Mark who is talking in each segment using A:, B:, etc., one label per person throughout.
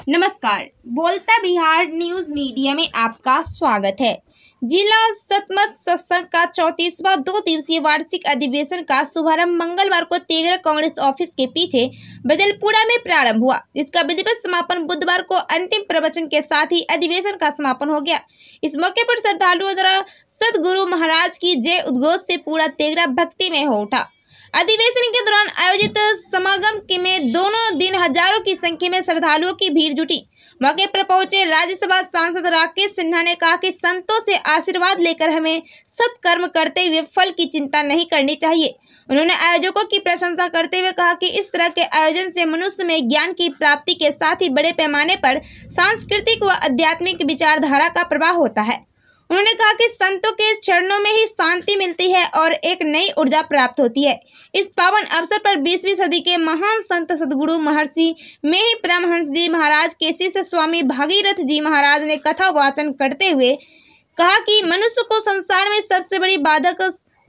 A: नमस्कार, बोलता Bihar news media में आपका स्वागत है। जिला सतमत सत्संग का 34वां 2 दिवसीय वार्षिक अधिवेशन का शुभारंभ मंगलवार को तेगरा कांग्रेस ऑफिस के पीछे बदलपुरा में प्रारंभ हुआ, जिसका विधिवत समापन बुधवार को अंतिम प्रवचन के साथ ही अधिवेशन का समापन हो गया। इस मौके पर श्रद्धालुओं द्वारा सतगुरु महाराज की जय उद्घोष से पूरा तेगरा भक्ति में हो उठा। अधिवेशन के दौरान आयोजित समागम में दोनों दिन हजारों की संख्या में श्रद्धालुओं की भीड़ जुटी। मौके पर पहुंचे राज्यसभा सांसद राकेश सिन्हा ने कहा कि संतों से आशीर्वाद लेकर हमें सत्कर्म करते हुए फल की चिंता नहीं करनी चाहिए। उन्होंने आयोजकों की प्रशंसा करते हुए कहा कि इस तरह के आयोजन से मनुष्य में ज्ञान की प्राप्ति के साथ ही बड़े पैमाने पर सांस्कृतिक व आध्यात्मिक विचारधारा का प्रवाह होता है। उन्होंने कहा कि संतों के चरणों में ही शांति मिलती है और एक नई ऊर्जा प्राप्त होती है। इस पावन अवसर पर 20वीं सदी के महान संत सद्गुरु महर्षि मेहि परमहंस जी महाराज के शिष्य स्वामी भागीरथ जी महाराज ने कथा वाचन करते हुए कहा कि मनुष्य को संसार में सबसे बड़ी बाधक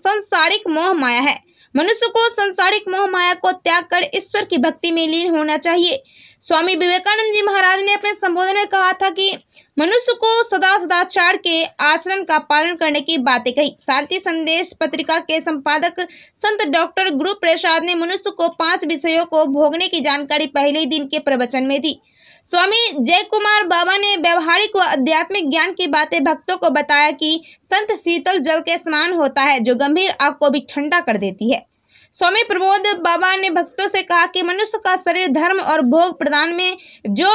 A: संसारिक मोह माया है। मनुष्य को संसारिक मोह माया को त्याग कर ईश्वर की भक्ति में लीन होना चाहिए। स्वामी विवेकानंद जी महाराज ने अपने संबोधन में कहा था कि मनुष्य को सदाचार के आचरण का पालन करने की बातें कही। शांति संदेश पत्रिका के संपादक संत डॉक्टर गुरु प्रसाद ने मनुष्य को 5 विषयों को भोगने की जानकारी पहले दिन के प्रवचन में दी। स्वामी जय कुमार बाबा ने व्यवहारिक व आध्यात्मिक ज्ञान की बातें भक्तों को बताया कि संत शीतल जल के समान होता है, जो गंभीर आग को भी ठंडा कर देती है। स्वामी प्रबोध बाबा ने भक्तों से कहा कि मनुष्य का शरीर धर्म और भोग प्रदान में जो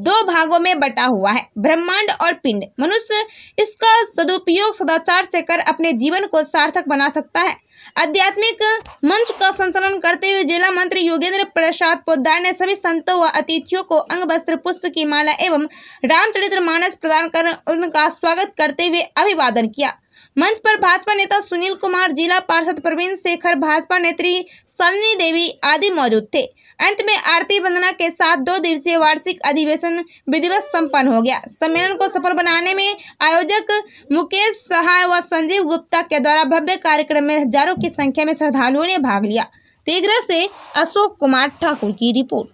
A: 2 भागों में बटा हुआ है, ब्रह्मांड और पिंड। मनुष्य इसका सदुपयोग सदाचार से कर अपने जीवन को सार्थक बना सकता है। आध्यात्मिक मंच का संचालन करते हुए जिला मंत्री योगेंद्र प्रसाद पोद्दार ने सभी संतों व अतिथियों को अंग वस्त्र, पुष्प की माला एवं रामचरितमानस प्रदान कर उनका स्वागत करते हुए अभिवादन किया। मंच पर भाजपा नेता सुनील कुमार, जिला पार्षद प्रवीण शेखर, भाजपा नेत्री सन्नी देवी आदि मौजूद थे। अंत में आरती वंदना के साथ 2 दिवसीय वार्षिक अधिवेशन विधिवत संपन्न हो गया। सम्मेलन को सफल बनाने में आयोजक मुकेश सहाय व संजीव गुप्ता के द्वारा भव्य कार्यक्रम में हजारों की संख्या में श्रद्धालुओं ने भाग लिया। तेगरा से अशोक कुमार ठाकुर की रिपोर्ट।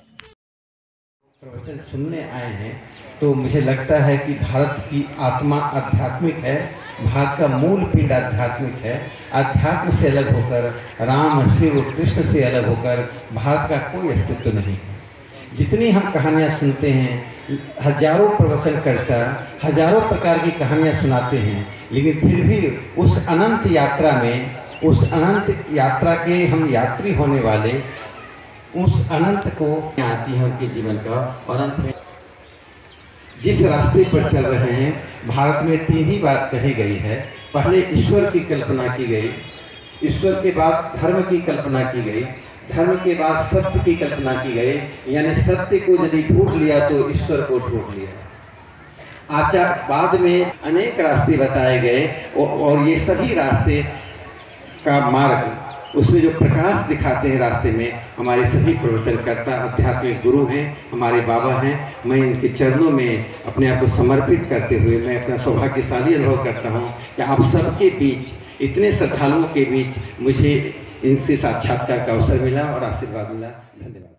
B: प्रवचन सुनने आए हैं तो मुझे लगता है कि भारत की आत्मा आध्यात्मिक है, भारत का मूल पिंड आध्यात्मिक है। अध्यात्म से अलग होकर, राम शिव कृष्ण से अलग होकर भारत का कोई अस्तित्व नहीं है। जितनी हम कहानियाँ सुनते हैं, हजारों प्रवचनकर्ता हजारों प्रकार की कहानियाँ सुनाते हैं, लेकिन फिर भी उस अनंत यात्रा में, उस अनंत यात्रा के हम यात्री होने वाले, उस अनंत को आती है उनके जीवन का। और अंत में जिस रास्ते पर चल रहे हैं, भारत में 3 ही बात कही गई है। पहले ईश्वर की कल्पना की गई, ईश्वर के बाद धर्म की कल्पना की गई, धर्म के बाद सत्य की कल्पना की गई, यानी सत्य को यदि ढूंढ लिया तो ईश्वर को ढूंढ लिया। आचार बाद में अनेक रास्ते बताए गए और ये सभी रास्ते का मार्ग, उसमें जो प्रकाश दिखाते हैं रास्ते में, हमारे सभी प्रवचनकर्ता आध्यात्मिक गुरु हैं, हमारे बाबा हैं। मैं इनके चरणों में अपने आप को समर्पित करते हुए मैं अपना सौभाग्यशाली अनुभव करता हूं कि आप सबके बीच, इतने श्रद्धालुओं के बीच मुझे इनसे साक्षात्कार का अवसर मिला और आशीर्वाद मिला। धन्यवाद।